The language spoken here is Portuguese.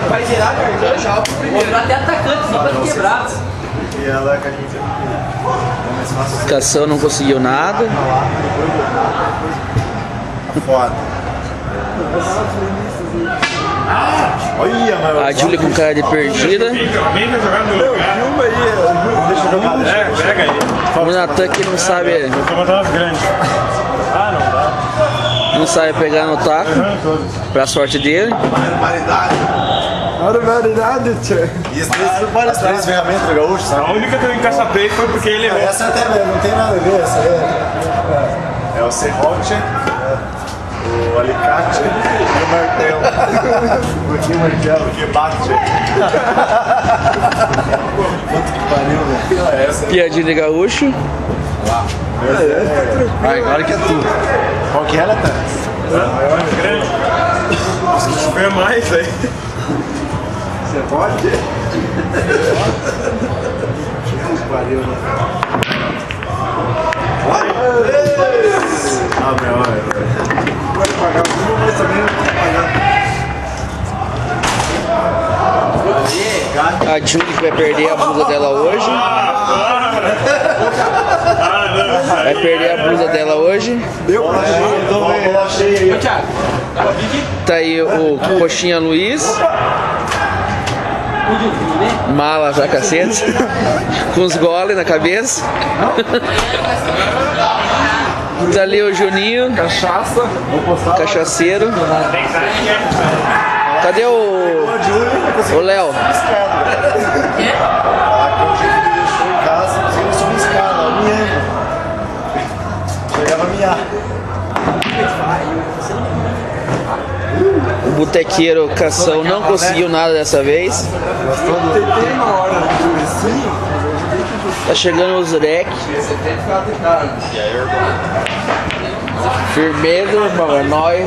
Vai virar a garganta. Vou virar até atacante, só pra quebrar. E ela que a gente Cação não conseguiu nada. foda. Olha, mano. A Júlia com cara de perdida. Vem jogar no lugar. Deixa eu jogar. Pega aí. O Natan que não sabe, Eu tô botando as grandes. Ah, não dá. não sabe pegar no taco. Pra sorte dele. Barbaridade, tio. E as três ferramentas do gaúcho, sabe? A única que eu encaçapei foi porque ele errou. Essa até não tem nada a ver, essa é o serrote, o alicate e o martelo. Porque martelo, porque bate. Puta que pariu, velho. Essa Piadinha de gaúcho. Vai, agora que é tudo. Qual que era, tá? Grande. Se tiver mais aí. Você pode? Que pariu, né? Ah, meu, olha. Pode pagar tudo, mas também não pode pagar. A Júlia que vai perder a blusa dela hoje. Vai perder a blusa dela hoje. Deu pra cheio aí. Thiago, Tá aí o Coxinha Luiz. Mala já cacete. Com os goles na cabeça. Tá ali o Juninho. Cachaça. Cachaceiro. Cadê o Léo? Aqui o jeito que deixou em casa, ele subiu escada, miando. Chegava a miar. O botequeiro Cação não conseguiu nada dessa vez. Tá chegando o Zurek. Firmeza, irmão, é nóis.